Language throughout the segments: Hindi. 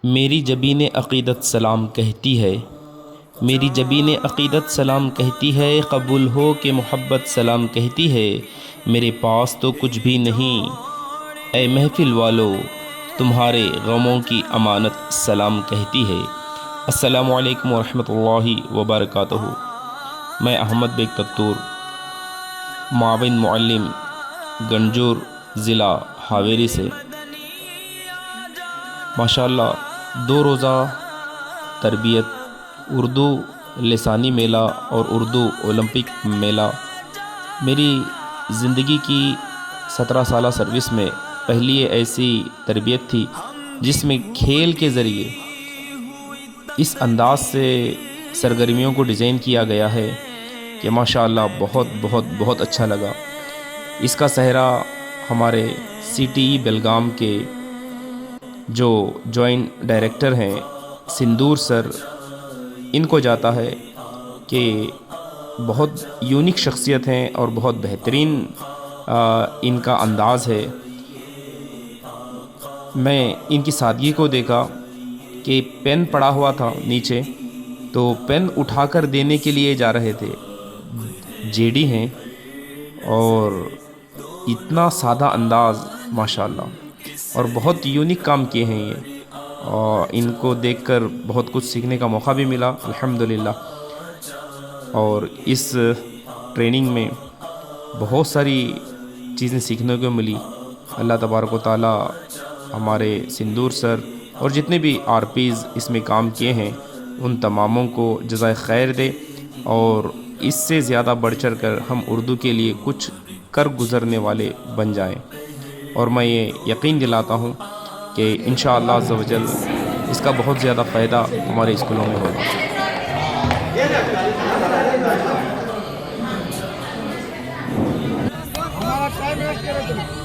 मेरी जबीन अक़ीदत सलाम कहती है, मेरी जबीन अक़ीदत सलाम कहती है, कबूल हो के मोहब्बत सलाम कहती है। मेरे पास तो कुछ भी नहीं, ए महफ़िल वालों तुम्हारे गमों की अमानत सलाम कहती है। अस्सलामु अलैकुम वरहमतुल्लाहि वबरकातुहू। मैं अहमद बेग तत्तूर, माविन मुअल्लिम, गंजूर ज़िला हावेरी से माशाअल्लाह 2 रोज़ा तरबियत, उर्दू लिसानी मेला और उर्दू ओलंपिक मेला मेरी ज़िंदगी की 17 साला सर्विस में पहली ऐसी तरबियत थी जिसमें खेल के ज़रिए इस अंदाज़ से सरगर्मियों को डिज़ाइन किया गया है कि माशाअल्लाह बहुत बहुत बहुत अच्छा लगा। इसका सहरा हमारे CTE बेलगाम के जो जॉइंट डायरेक्टर हैं सिंदूर सर, इनको जाता है कि बहुत यूनिक शख्सियत हैं और बहुत बेहतरीन इनका अंदाज़ है। मैं इनकी सादगी को देखा कि पेन पड़ा हुआ था नीचे, तो पेन उठाकर देने के लिए जा रहे थे। जेडी हैं और इतना सादा अंदाज़ माशाअल्लाह, और बहुत यूनिक काम किए हैं ये, और इनको देखकर बहुत कुछ सीखने का मौका भी मिला अल्हम्दुलिल्लाह। और इस ट्रेनिंग में बहुत सारी चीज़ें सीखने को मिली। अल्लाह तबारक व तआला हमारे सिंदूर सर और जितने भी RPs इसमें काम किए हैं उन तमामों को जज़ाए खैर दे, और इससे ज़्यादा बढ़ चढ़ कर हम उर्दू के लिए कुछ कर गुज़रने वाले बन जाएं। और मैं ये यकीन दिलाता हूँ कि इंशाअल्लाह अज़्ज़ व जल इसका बहुत ज़्यादा फ़ायदा हमारे स्कूलों में होगा।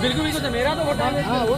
बिल्कुल बिल्कुल मेरा तो वोट है। हाँ, वो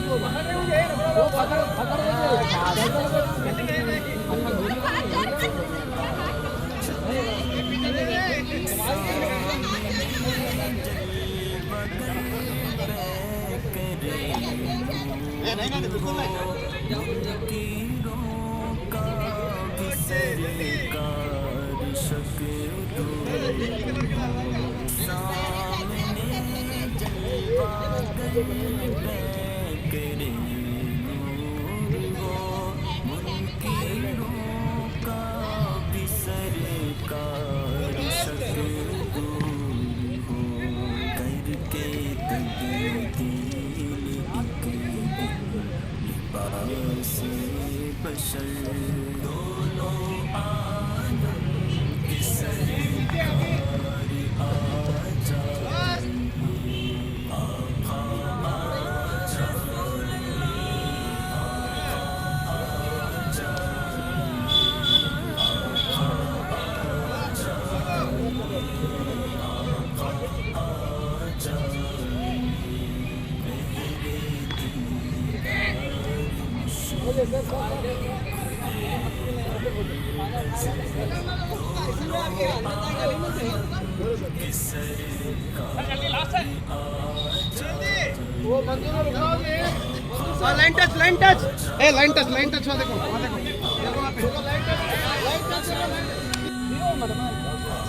लाइन टच देखो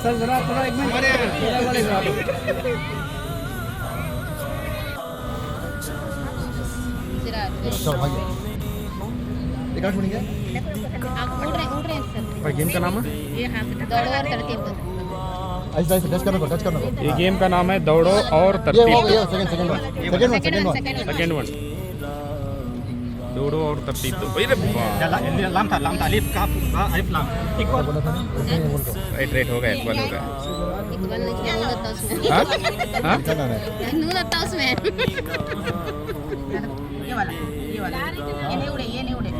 सर, जरा थोड़ा एक मिनट गेम का नाम है ये गेम का नाम है दौड़ो और तरतीब। सेकंड वन दौड़ो और तरतीब। तो लाम था अलिफ का अलिफ लाम राइट हो गया, इकबाल हो गया। हां नून आता उसमें। ये वाला ये नहीं उड़े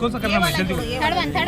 कौन सा करना है? जल्दी थर्ड वन कर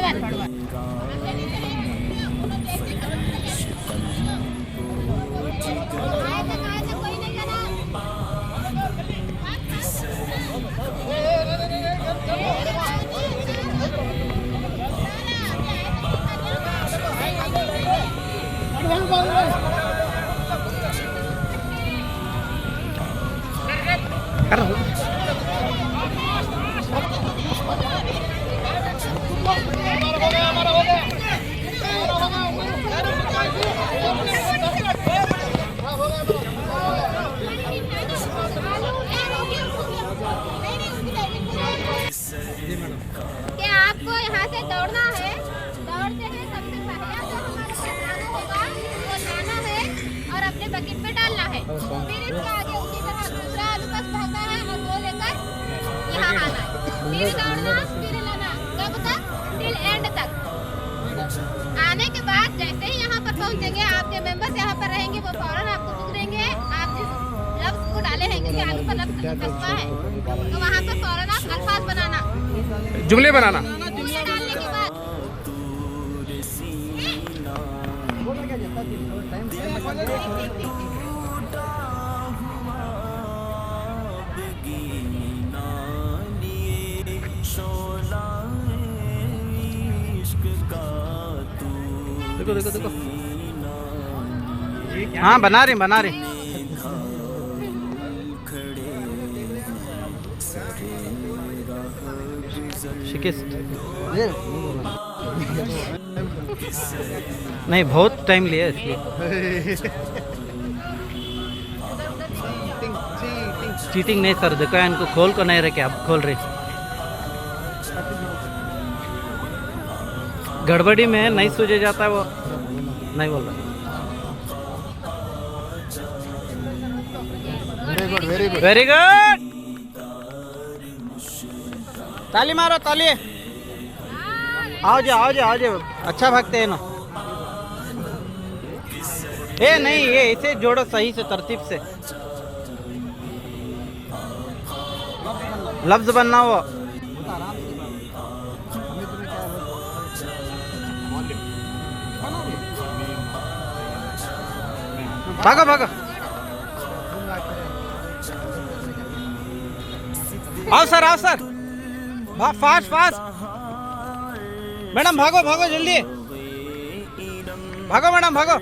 दौड़ना है, दौड़ते हैं सबसे पहला जो हमारा पहचान होगा वो लाना है और अपने बकेट में डालना है। फिर इसके आगे उसी तरह दूसरा अनुपस भागना है और वो लेकर यहाँ आना है, फिर दौड़ना, फिर लाना, कब तक? टिल एंड तक। आने के बाद जैसे ही यहाँ पर पहुँचेंगे, आपके मेंबर्स यहाँ पर रहेंगे, वो फौरन आपको बुक देंगे। आप जिस लफ्ज को डाले हैं, क्योंकि आलू पर लफ्ज कसबा है, तो वहाँ पर फौरन आप अल्फाज बनाना, जुमले बनाना। जुमले डालने के बाद देखो देखो देखो, हाँ बना रही बना रही। शिकिस्त नहीं, बहुत टाइम लिया इसलिए। चीटिंग नहीं सर, देखो इनको खोल को नहीं रखे, अब खोल रहे। गड़बड़ी में नहीं सूझे जाता है, वो नहीं बोल रहा। वेरी गुड, ताली मारो ताली। आओ जाओ आओ जाओ आओ जाओ, अच्छा भागते हैं ना। ए नहीं, ये इसे जोड़ो सही से, तरतीब से। लफ्ज बनना वो। भागो भागो, आओ सर आओ सर, फास्ट फास्ट। मैडम भागो भागो जल्दी, भागो मैडम भागो।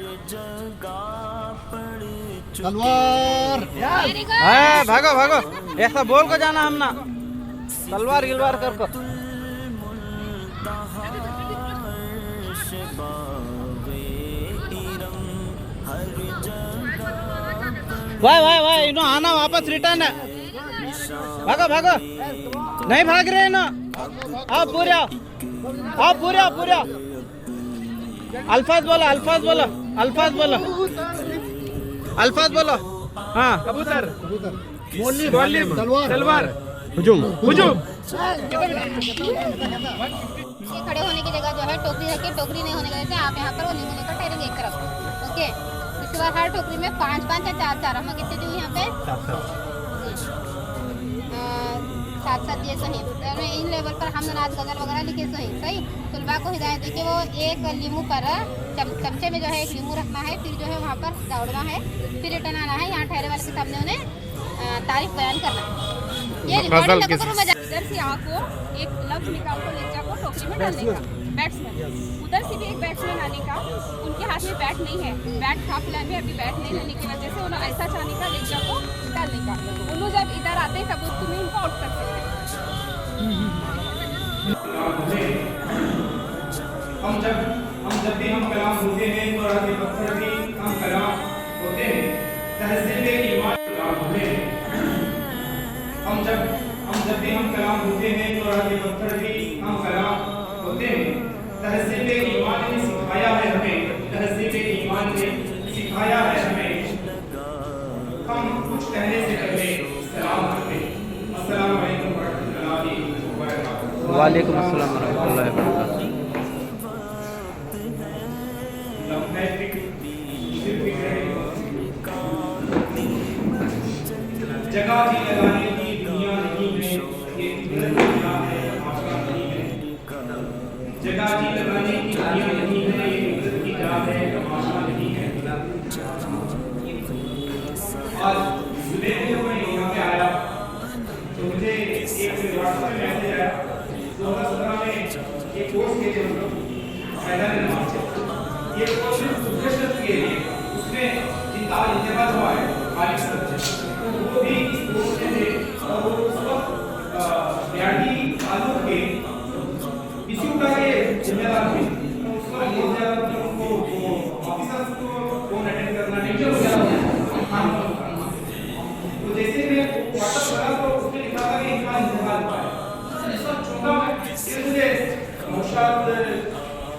तलवार, वेरी गुड। हाँ भागो भागो, ऐसा बोल को जाना हम ना, तलवार गिलवार कर को। वाह वाह वाह, इनो आना वापस रिटर्न है। भागो भागो, नहीं भाग रहे ना, आओ पूरे आओ, आओ पूरे आओ पूरे आओ। अल्फाज बोलो अल्फाज बोलो अल्फाज बोलो अल्फाज बोलो। हाँ कबूतर, मोली, तलवार तलवार, हुजूम हुजूम। ये खड़े होने की जगह जो है टोकरी रखिए, टोकरी नहीं होने की वजह से आप यहाँ पर वो नींबू लेकर ठहरेंगे एक तरफ। ओके, इसके बाद हर टोकरी में 5-5 या 4-4, हम कितने दूँ यहाँ पे? 7-7 ये सही। इन लेवल पर हम अनाज गजल वगैरह लिखे सही सही। तुलबा को हिदायत दी कि वो एक लीमू पर चमचे में जो है एक लीमू रखना है, फिर जो है वहाँ पर दौड़ना है, फिर रिटर्न आना है, यहाँ ठहरे वाले के सामने उन्हें तारीफ बयान करना है। ये रिकॉर्डिंग इधर से आपको एक लफ्ज निकाल कर लेकर आपको टोकरी में डालने का, बैट्समैन। उधर से भी एक बैट्समैन आने का, उनके हाथ में बैट नहीं है, बैट था फिलहाल में, अभी बैट नहीं रहने की वजह से उन्हें ऐसा चाहने का लेकर को डालने का। उन्होंने जब इधर आते हैं तब तुम्हें उनको आउट कर सकते हैं। जब भी हम कलाम होते हैं तो रात पत्थर भी हम कलाम होते हैं, तहज़ीब ईमान होते हैं। जब भी हम कलाम होते हैं तो रात पत्थर भी हम कलाम होते हैं। तहज़ीब ईमान ने सिखाया है हमें, तहज़ीब ईमान ने सिखाया है हमें। हम कुछ कहने से पहले सलाम करते हैं। अस्सलाम वालेकुम वरहमतुल्लाहि वबरकातुहू। वालेकुम अस्सलाम वरहमतुल्लाहि वबरकातुहू। जगह जी लगाने की दुनिया नहीं है, ये कुदरत की राह है, माशरा नहीं है। जगह जी लगाने की दुनिया नहीं है, ये कुदरत की राह है, माशरा नहीं है। आज सुबह को मैं यहाँ पे आया तो मुझे एक व्हाट्सएप में मैसेज आया, 2017 में एक कोर्स के लिए मैदान नमाज, ये कोर्स प्रोफेशनल के लिए, उसमें जिनका इंतजाम हुआ है खालिद सर, वो भी इस कोर्स में थे और वो उस वक्त बिहारी तालुक के इंस्टीट्यूट का ये जिम्मेदार थे। तो उस वक्त बहुत ज़्यादा उनको ऑफिसर्स को फोन अटेंड करना नहीं हो गया, तो जैसे मैं व्हाट्सएप करा तो उसमें लिखा था कि इनका इंतकाल हुआ है। इस वक्त छोटा है, मुझे नौशाद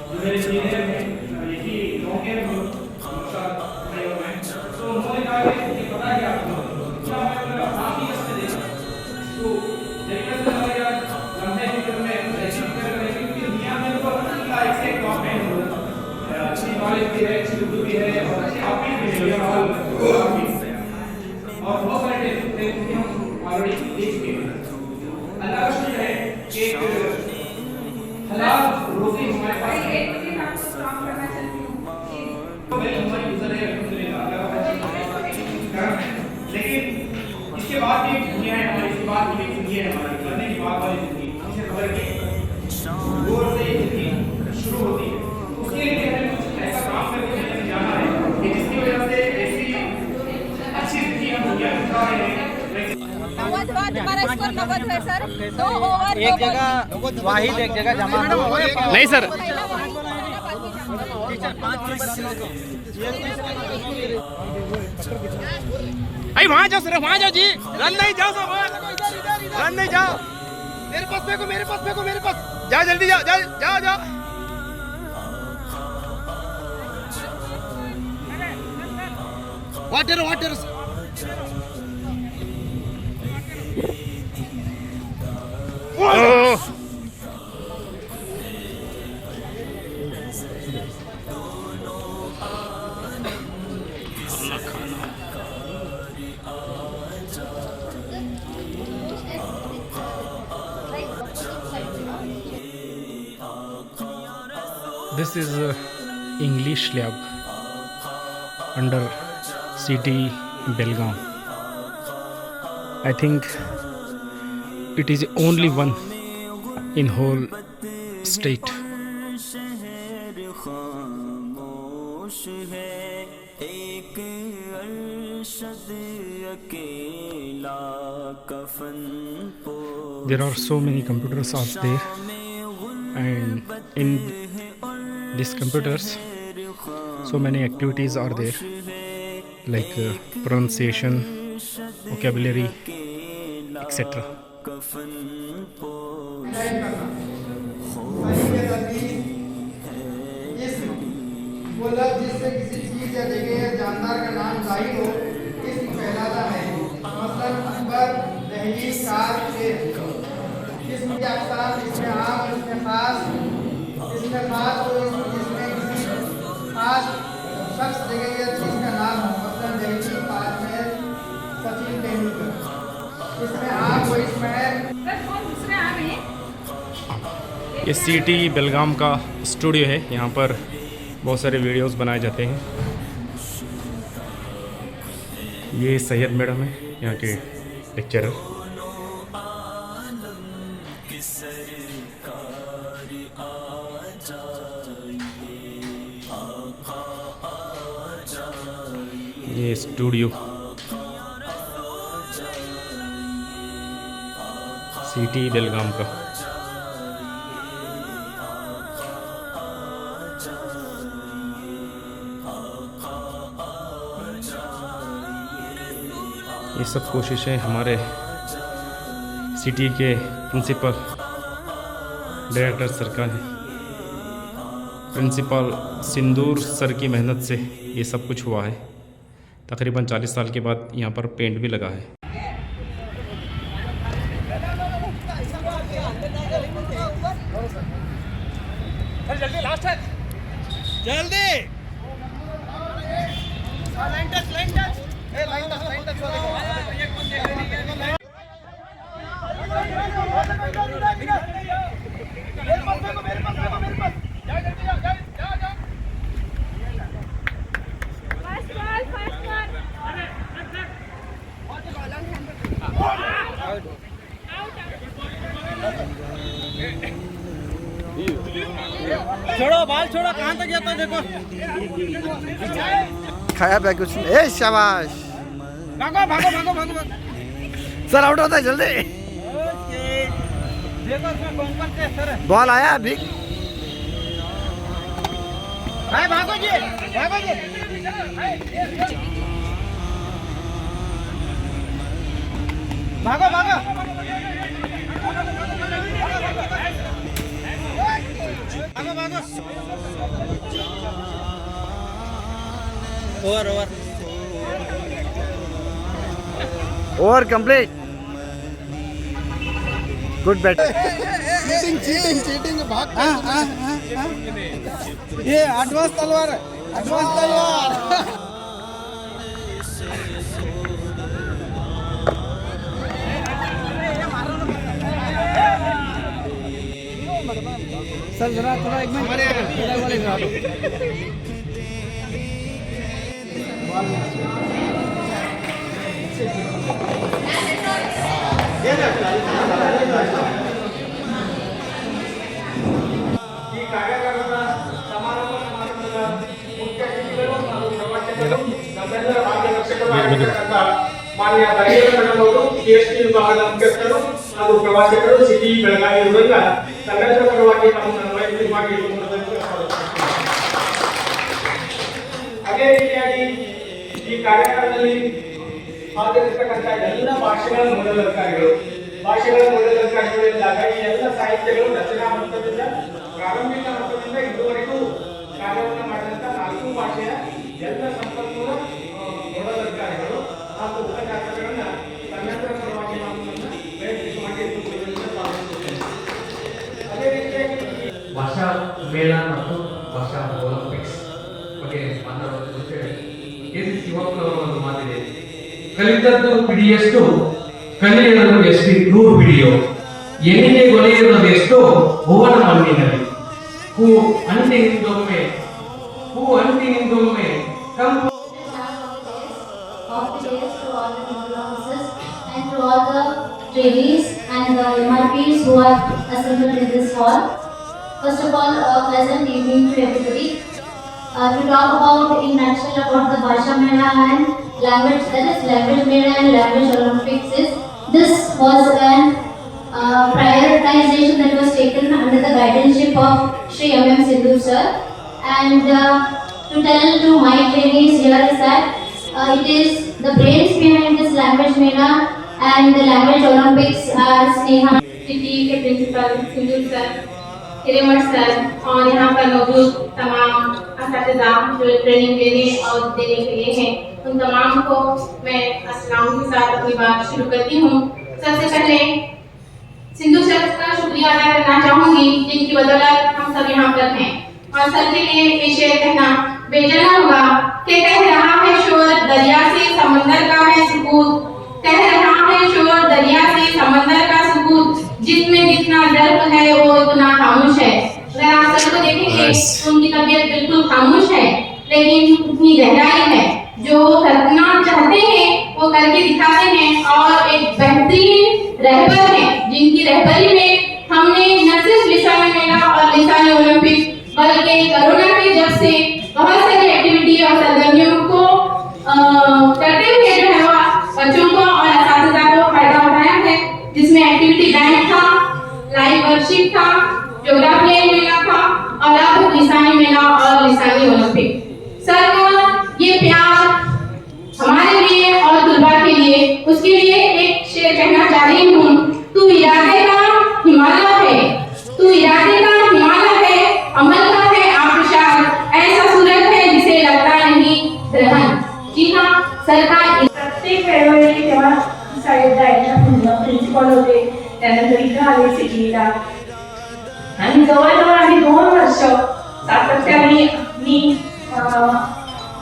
जो मेरे सीनियर हैं यही गाँव के नौशाद भाई और मैं, तो उन्होंने कहा कि ये पता है आपको क्या मैं आप ही इसमें देखा तो जैसे हमारे यार लंबे फिक्र में ऐसी फिक्र करें क्योंकि दुनिया में तो हर एक से एक काम है अच्छी नॉलेज भी है अच्छी उर्दू भी है और अच्छी ऑफिस भी है और बहुत सारे टेस्ट हम ऑलरेडी देख चुके हैं। अल्लाह का शुक्र है कि एक हलाल रोटी हमारे पास है तो मेरी उम्र गुजर है अल्हम्दुलिल्लाह अल्लाह का करम है, लेकिन इसके बाद भी दुनिया है हमारी, इसके बाद भी जिंदगी है हमारी, करने की बात वाली जिंदगी जिसे खबर की दूर से जिंदगी शुरू होती है, उसके लिए हमें कुछ ऐसा काम करके जाना है कि जिसकी वजह से ऐसी अच्छी जिंदगी हम दुनिया में बिता रहे हैं। हमारा स्कोर 90 है सर, 2 ओवर एक जगह वाहिद एक जगह जमा नहीं सर, अरे वहाँ जाओ सर, वहाँ जाओ जी, रन नहीं जाओ सब, रन नहीं जाओ, मेरे पास फेंको, मेरे पास फेंको, मेरे पास जाओ, जल्दी जाओ, जाओ जाओ जाओ। Water water This is English lab under CT Belgaum. I think it is only one in whole state. There are so many computers out there, and in these computers so many activities are there, like pronunciation, vocabulary, etc. वो लफ्ज़ जिससे किसी चीज़ या जगह या जानदार का नाम जाहिर हो इसम कहलाता है। मसलन अकबर, दहलीज, कार, शेर। इसम की अक़साम इसमें आम, इसमें ख़ास। इसमें ख़ास वो इसम जिसमें किसी ख़ास शख्स, जगह या चीज़ का नाम हो, मसलन दहलीज, ताजमहल, सचिन तेंदुलकर। इसमें आम वो इसमें है। ये CT बेलगाम का स्टूडियो है, यहाँ पर बहुत सारे वीडियोस बनाए जाते हैं। ये सैयद मैडम है, यहाँ के लेक्चरर। ये स्टूडियो CT बेलगाम का। ये सब कोशिशें हमारे सिटी के प्रिंसिपल डायरेक्टर सर का है। प्रिंसिपल सिंदूर सर की मेहनत से ये सब कुछ हुआ है। तकरीबन 40 साल के बाद यहाँ पर पेंट भी लगा है। जल्दी लास्ट है, जल्दी लाइन टच, लाइन टच, ए लाइन टच, लाइन टच वाले मेरे पास देखो, मेरे पास देखो, मेरे पास जाओ, जल्दी जाओ, जाओ जाओ। फर्स्ट बॉल छोड़ो बाल, छोड़ो, कहाँ तक जाता है देखो। खाया पिया कुछ नहीं। ए शाबाश, भागो भागो भागो भागो भागो। सर आउट होता है जल्दी। देखो इसमें कौन कौन से सर है। बॉल आया अभी। भागो जी, भागो जी, भागो भागो। Over complete good bat cheating cheating cheating भाग ये एडवांस तलवार सर जरा थोड़ा एक मिनट ಈ ಕಾರ್ಯಕ್ರಮದ ಸಮಾರಂಭ ಸಮಾರಂಭದ ಮುಖ್ಯ ಅತಿಥಿಗಳು ಹಾಗೂ ಪ್ರವಾಸಿಗರು ನಮ್ಮೆಲ್ಲರ ಮಾರ್ಗದರ್ಶಕರು ಆಗಿರತಕ್ಕಂಥ ಮಾನ್ಯ ಬರೆಯಲು ಮೇಡಮ್ ಅವರು PhD ವಿಭಾಗದ ಮುಖ್ಯಸ್ಥರು ಹಾಗೂ ಪ್ರವಾಸಿಗರು ಸಿಟಿ ಬೆಳಗಾವಿ ಇವರೆಲ್ಲ ತಮ್ಮೆಲ್ಲರ ಪರವಾಗಿ ನಾವು ನನ್ನ ವೈಯಕ್ತಿಕವಾಗಿ ಅದೇ ರೀತಿಯಾಗಿ ಈ ಕಾರ್ಯಕ್ರಮದಲ್ಲಿ ಹಾಜರಿರ್ತಕ್ಕಂಥ ಎಲ್ಲ ಭಾಷೆಗಳ ಮೂಲಧಾರಿಗಳು ಎಂದಾಗ ಈ ಎಲ್ಲ ಸಾಹಿತ್ಯಗಳು ರಚನಾ ಹಂತದಿಂದ ಪ್ರಾರಂಭಿಕ ಹಂತದಿಂದ ಇದುವರೆಗೂ ಕಾರ್ಯವನ್ನು ಮಾಡಿದಂಥ 4 ಭಾಷೆಯ ಎಲ್ಲ ಸಂಪನ್ಮೂಲ ಮೂಲಧಾರಿಗಳು ಹಾಗೂ ಉಪನ್ಯಾಸಗಳನ್ನ ತಮ್ಮೆಲ್ಲರ ಪರವಾಗಿ ನಾವು ವೈಯಕ್ತಿಕವಾಗಿ ಅದೇ ರೀತಿಯಾಗಿ ಭಾಷಾ ಮೇಳ ಮತ್ತು ಭಾಷಾ ಒಲಿಂಪಿಕ್ಸ್ ಬಗ್ಗೆ ಮಾತನಾಡುವ ಜೊತೆ KC ಶಿವಪ್ಪನವರ ಒಂದು ಮಾತಿದೆ, ಕಲಿತದ್ದು ಬಿಡಿಯಷ್ಟು ಕಲಿಯಲು ಎಷ್ಟು 100 ಬಿಡಿಯೋ, ಎಣ್ಣಿಗೆ ಗೊಲೆಯಿರುವುದು ಎಷ್ಟೋ ಭುವನ ಮಣ್ಣಿನಲ್ಲಿ, ಹೂ ಅಂಟಿನಿಂದೊಮ್ಮೆ ಕಂಪು of the days to all the noble officers and to all the trainees and the MRPs who are assembled in this hall. First of all, a pleasant evening to everybody. To talk about in nutshell about the Bhasha Mela and language, that is language Mela and language Olympics is, this was an prioritization that was taken under the guardianship of Shri M.M. Sindhu sir, and to tell to my trainees here is that it is the brains behind this language Mela and the language Olympics are Sneha city के principal Sindhu sir, Hiremath sir और यहाँ पर मौजूद तमाम असातिज़ा जो ट्रेनिंग देने और देने के लिए हैं, उन तमाम को मैं अस्सलाम के साथ अपनी बात शुरू करती हूँ। सबसे पहले सिंधु सर का शुक्रिया अदा करना चाहूँगी जिनकी बदौलत हम सब यहाँ पर हैं, और सर के लिए ये शेर कहना बेजाना होगा कि कह रहा है शोर दरिया से समंदर का है सुकूत, कह रहा है शोर दरिया से समंदर का सुकूत, जिसमें जितना दर्द है वो उतना खामोश है। अगर आप सर को देखेंगे तो उनकी तबीयत बिल्कुल खामोश है, लेकिन उतनी गहराई है। जो वो करना चाहते हैं वो करके दिखाते हैं, और एक बेहतरीन रहबर है जिनकी रहबरी में हमने न सिर्फ लिसानी मेला और लिसानी ओलंपिक बल्कि कोरोना के जब से बहुत सारी एक्टिविटी और सरगर्मियों को करते हुए जो है वह बच्चों को और असातिज़ा को फायदा उठाया है, जिसमें एक्टिविटी बैंक था, लाइव वर्कशीट था, ज्योग्राफियाई मेला था और अब लिसानी मेला और लिसानी ओलंपिक। सर का ये प्यार हमारे लिए और तुलबा के लिए, उसके लिए एक शेर कहना चाह रही हूँ। तू इरादे का हिमालय है, तू इरादे का हिमालय है, अमल का है आबशार, ऐसा सूरज है जिसे लगता नहीं ग्रहण। जी हाँ, सर का प्रत्येक वेळेला तेव्हा साहेब जायच्या प्रिन्सिपल होते, त्यानंतर इथं आले सिटीला, आणि जवळजवळ आम्ही 2 वर्ष सातत्याने मी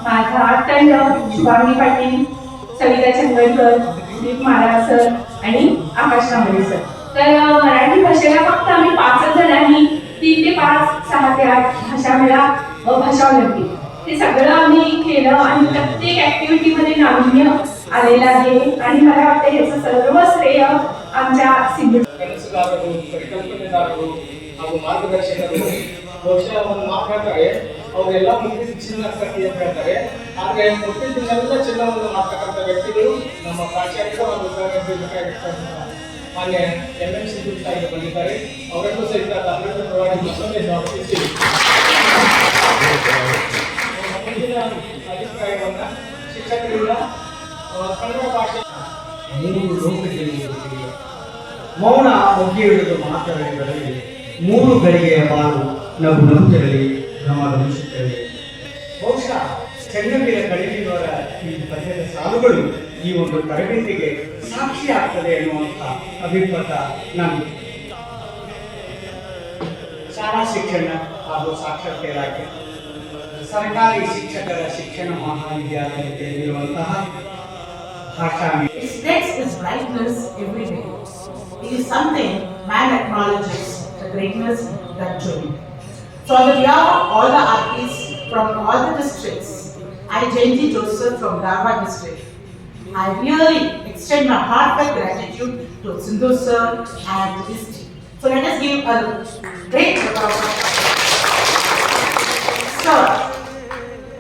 माझा अत्यंत शुभांगी पाटील, सविता चंदगडकर, दीप महाराज सर आणि आकाश कांबळे सर, तर मराठी भाषेला फक्त आम्ही 5 जणांनी 3 ते 5, 6 ते 8 भाषा मेळा व भाषा ओलंपिक ते सगळं आम्ही केलं, आणि प्रत्येक ऍक्टिव्हिटीमध्ये नाविन्य आलेलं आहे, आणि मला वाटतं याचं सर्व श्रेय आमच्या सिंधू ಕನಸುಗಾರರು, ಪರಿಕಲ್ಪನೆದಾರರು ಹಾಗೂ ಮಾರ್ಗದರ್ಶಕರು ಬಹುಶಃ ಒಂದು ಮಾತಾಡ್ತಾರೆ, ಅವರೆಲ್ಲ ಮುಗಿದ ಚಿನ್ನ ಕಟ್ಟಿ ಅಂತ ಹೇಳ್ತಾರೆ, ಆದರೆ ಮುಟ್ಟಿದ್ದನ್ನೆಲ್ಲ ಚಿನ್ನವನ್ನು ಮಾಡ್ತಕ್ಕಂಥ ವ್ಯಕ್ತಿಗಳು ನಮ್ಮ ಪ್ರಾಚಾರ್ಯರು ಹಾಗೂ ಮಾನ್ಯ M.M. ಸಿಂಧು ಸಾಹೇಬರು ಬಂದಿದ್ದಾರೆ. ಅವರನ್ನು ಸಹಿತ ತಮ್ಮೆಲ್ಲರ ಪರವಾಗಿ ಮತ್ತೊಮ್ಮೆ ಸ್ವಾಗತಿಸಿ ಮುಂದಿನ ಅಭಿಪ್ರಾಯವನ್ನ ಶಿಕ್ಷಕರಿಂದ ಕನ್ನಡ ಭಾಷೆ 3 ಲೋಕದಲ್ಲಿ ಮೌನ ಮುಗಿಯುವುದು ಮಾತನಾಡಿದಲ್ಲಿ 3 ಗಳಿಗೆಯ ಬಾಳು ನಗು ನಗುತ್ತಲೇ ಗಮನಿಸುತ್ತೇವೆ. ಬಹುಶಃ ಚೆನ್ನವೀರ ಕಳಗಿಯವರ ಈ ಪದ್ಯದ ಸಾಲುಗಳು ಈ ಒಂದು ತರಬೇತಿಗೆ ಸಾಕ್ಷಿ ಆಗ್ತದೆ ಎನ್ನುವಂಥ ಅಭಿಮತ ನಮಗೆ. ಶಾಲಾ ಶಿಕ್ಷಣ ಹಾಗೂ ಸಾಕ್ಷರತೆ ಇಲಾಖೆ, ಸರ್ಕಾರಿ ಶಿಕ್ಷಕರ ಶಿಕ್ಷಣ ಮಹಾವಿದ್ಯಾಲಯದಲ್ಲಿರುವಂತಹ ಭಾಷಾ Its text is brightness every day. It is something man acknowledges the greatness that journey. So on the behalf of all the artists from all the districts, I, Jayanti Joseph from Dharwad district, I really extend my heartfelt gratitude to Sindhu sir and his team. So let us give a great applause. Sir,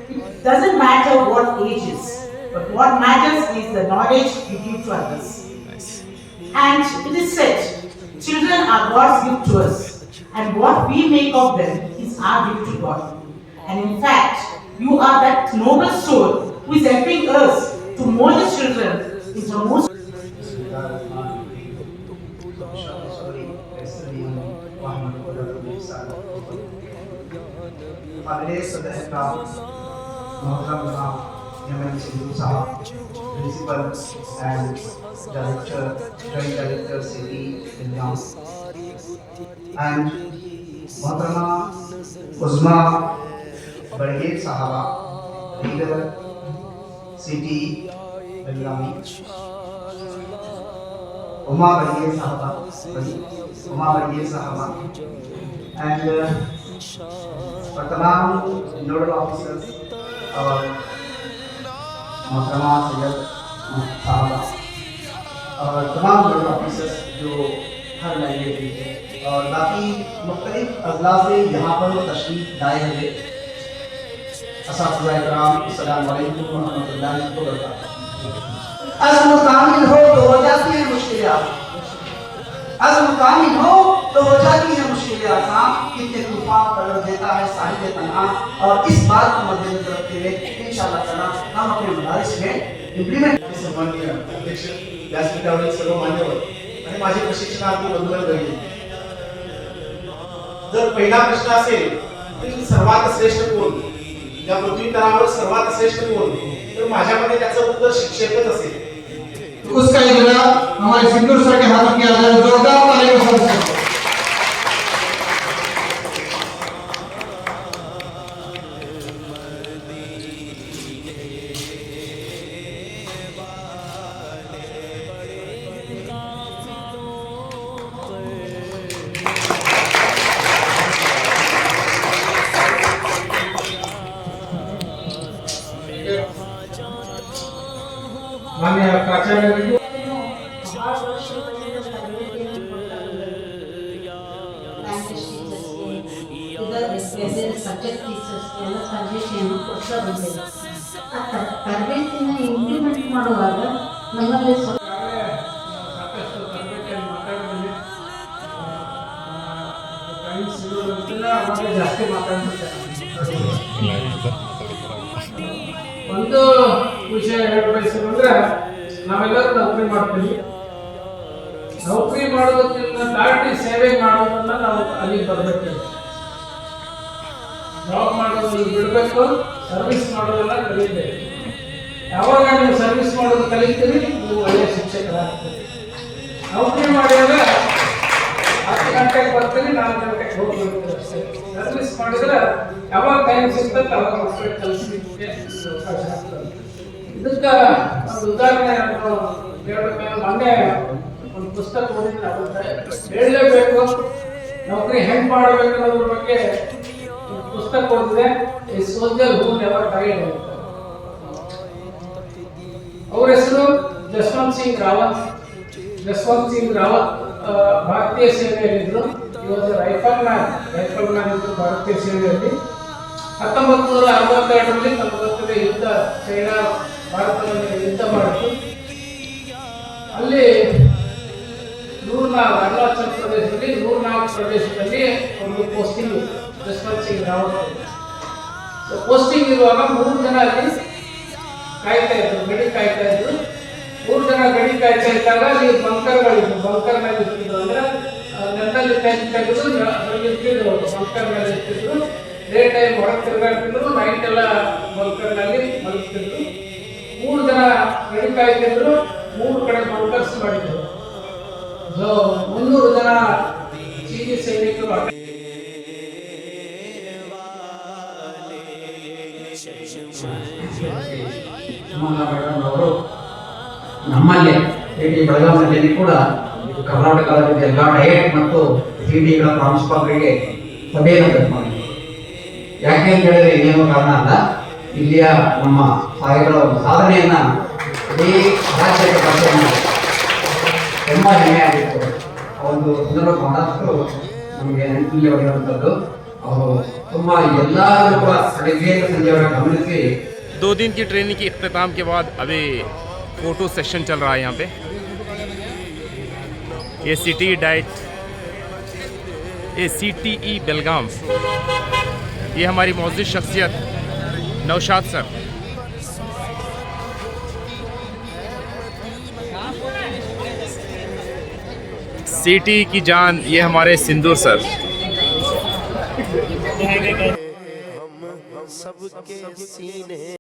it doesn't matter what age is, but what matters is the knowledge you give to others. And it is said, children are God's gift to us, and what we make of them is our gift to God. And in fact, you are that noble soul who is helping us to mold the children into the most. अगले सदस्य का मोहतरम जनाब सिद्धू साहब, principal and director, joint director city exam, and मोहतरमा उस्मा बड़गेर साहबा, लीडर सिटी बेलगामी, उमा बड़गेर साहबा एंड और तमाम नोडल ऑफिसर्स और मोहतरमा सैयद साहबा और तमाम नोडल ऑफिसर्स जो हर लाइब्रेरी है और बाकी मुख्तलिफ अजला से यहाँ पर तशरीफ लाए हुए अस्सलाम वालेकुम रहमतुल्लाहि व बरकातहू। अज़्म कामिल हो तो हो जाती है मुश्किलें आसान, अज़्म कामिल हो तो हो जाती है मुश्किलें आसान, कितने तूफान पलट देता है साहिल तन्हा। और इस बात को मद्देनजर रखते हुए इंशाअल्लाह ताला हम अपने मदारिस में इम्प्लीमेंट सन्माननीय अध्यक्ष व्यासपीठावरील सर्व मान्यवर आणि माझे प्रशिक्षणार्थी बंधुवर्ग, जर पहिला प्रश्न असेल की सर्वात श्रेष्ठ कोण, या पृथ्वी तलावर सर्वात श्रेष्ठ कोण, तर माझ्यामध्ये त्याचं उत्तर शिक्षकच असेल। उसका इजरा हमारे सिद्धू सर के हाथों किया जाए, जोरदार तालियों से। मान्य प्राचार्य ತರಬೇತಿನ ಇಂಪ್ಲಿಮೆಂಟ್ ಮಾಡುವಾಗ ನಮ್ಮಲ್ಲಿ ಸಾಕಷ್ಟು ತರಬೇತಿಯನ್ನು ಮಾತಾಡಿದ್ದೀನಿ, ಜಾಸ್ತಿ ಮಾತಾಡ್ತಾರೆ। ಒಂದು ವಿಷಯ ಹೇಳಬಯಸೋದಂದ್ರೆ, ನಾವೆಲ್ಲರೂ ನೌಕರಿ ಮಾಡ್ತೀವಿ, ನೌಕರಿ ಮಾಡೋದಕ್ಕಿಂತ ದಾಟಿ ಸೇವೆ ಮಾಡೋದನ್ನ ನಾವು ಅಲ್ಲಿಗೆ ಬರಬೇಕು। ಜಾಬ್ ಮಾಡೋದು ಬಿಡಬೇಕು, ಸರ್ವಿಸ್ ಮಾಡೋದನ್ನ ಕಲಿಬೇಕು। ಯಾವಾಗ ನೀವು ಸರ್ವಿಸ್ ಮಾಡೋದು ಕಲಿತೀರಿ, ನೀವು ಒಳ್ಳೆಯ ಶಿಕ್ಷಕರಾಗ್ತೀರಿ। ನೌಕರಿ ಮಾಡಿದಾಗ 10 ಗಂಟೆಗೆ ಬರ್ತೀರಿ, 4 ಗಂಟೆಗೆ ಹೋಗ್ಬೇಕು ಅಷ್ಟೇ। ಸರ್ವಿಸ್ ಮಾಡಿದ್ರೆ ಯಾವಾಗ ಟೈಮ್ ಸಿಗ್ತದೆ ಅವಾಗ ಮಕ್ಕಳಿಗೆ ಕಲಿಸಲಿಕ್ಕೆ ಅವಕಾಶ ಆಗ್ತದೆ। ಇದಕ್ಕೆ ಒಂದು ಉದಾಹರಣೆ ಹೇಳ್ಬೇಕಂದ್ರೆ, ಮೊನ್ನೆ ಒಂದು ಪುಸ್ತಕ ಓದಿದ್ರೆ ಅದಕ್ಕೆ ಹೇಳಲೇಬೇಕು, ನೌಕರಿ ಹೆಂಗೆ ಮಾಡಬೇಕು ಅನ್ನೋದ್ರ ಬಗ್ಗೆ ಪುಸ್ತಕ ಓದಿದೆ, ಈ ಸೋಲ್ಜರ್ ಹೂ ನೆವರ್ ಡೈಡ್ ಅಂತ। ಅವ್ರ ಹೆಸರು ಜಸ್ವಂತ್ ಸಿಂಗ್ ರಾವತ್ ಭಾರತೀಯ ಸೇವೆಯಲ್ಲಿದ್ದರು। ಇವಾಗ ರೈಫಲ್ ಮ್ಯಾನ್ ಇದ್ರು ಭಾರತೀಯ ಸೇವೆಯಲ್ಲಿ। 1962ರಲ್ಲಿ ತಮ್ಮ ಜೊತೆ ಯುದ್ಧ, ಚೈನಾ ಭಾರತದಲ್ಲಿ ಯುದ್ಧ ಮಾಡಿತು। ಅಲ್ಲಿ ಅರುಣಾಚಲ್ ಪ್ರದೇಶದಲ್ಲಿ ನೂರ್ನಾಗ್ ಪ್ರದೇಶದಲ್ಲಿ ಒಂದು ಪೋಸ್ಟಿಂಗ್ ಜಸ್ವಂತ್ ಸಿಂಗ್ ರಾವತ್ ಪೋಸ್ಟಿಂಗ್ ಇರುವಾಗ 3 ಜನ ಅಲ್ಲಿ ಕಾಯ್ತಾ ಇದ್ರು, ಗಡಿ ಕಾಯ್ತಾ ಇದ್ರು। 3 ಜನ ಗಡಿ ಕಾಯ್ತಾ ಇದ್ದಾಗ ಅಲ್ಲಿ ಬಂಕರ್ಗಳಿದ್ರು, ಬಂಕರ್ ಮೇಲೆ ಇರ್ತಿದ್ರು, ಅಂದ್ರೆ ನೆಲದಲ್ಲಿ ತೆಗೆದು ಬಂಕರ್ ಮೇಲೆ ಇರ್ತಿದ್ರು। ಡೇ ಟೈಮ್ ಹೊರಗೆ ತಿರುಗಾಡ್ತಿದ್ರು, ನೈಟ್ ಎಲ್ಲ ಬಲ್ಕರ್ನಲ್ಲಿ ಮಲಗ್ತಿದ್ರು. 3 ಜನ ನಡಿಕಾಯ್ತಿದ್ರು, 3 ಕಡೆ ಬಲ್ಕರ್ಸ್ ಮಾಡಿದ್ರು. ಸೊ 300 ಜನ ಚೀನಿ ಸೈನಿಕರು ಮೇಡಮ್ ಅವರು ನಮ್ಮಲ್ಲೇ ಬೆಳಗಾವಿಯಲ್ಲಿ ಕೂಡ ಕರ್ನಾಟಕ ರಾಜ್ಯದ ಎಲ್ಲ ಡಯಟ್ ಮತ್ತು ಸಿಡಿಗಳ ಪ್ರಾಂಶುಪಾಲರಿಗೆ ಸಭೆಯನ್ನು ಕಟ್ ಮಾಡಿದ್ರು. ಯಾಕೆ ಅಂತ ಹೇಳಿದ್ರೆ ಇನ್ನೇನು ಕಾರಣ ಅಲ್ಲ, ಇಲ್ಲಿಯ ನಮ್ಮ ಸಾಹೇಬರ ಒಂದು ಸಾಧನೆಯನ್ನ ಇಡೀ ರಾಜ್ಯದ ಭಾಷೆಯನ್ನು ತುಂಬ ಹೆಮ್ಮೆಯಾಗಿತ್ತು. ಒಂದು ಸಂದರ್ಭ ಬಹಳಷ್ಟು ನಮಗೆ ನೆನಪಿನಲ್ಲಿ ಹೊಡೆಯುವಂಥದ್ದು. ಅವರು ತುಂಬ ಎಲ್ಲರೂ ಕೂಡ ಬೆಳಗ್ಗೆಯಿಂದ ಸಂಜೆವರೆಗೆ ಗಮನಿಸಿ 2 दिन की ट्रेनिंग के इख्तिताम के बाद अभी फ़ोटो सेशन चल रहा है यहाँ पे। ये सिटी डाइट ACTE बेलगाम, ये हमारी मौजूद शख्सियत नौशाद सर, सिटी की जान ये हमारे सिंदूर सर। सबके सीने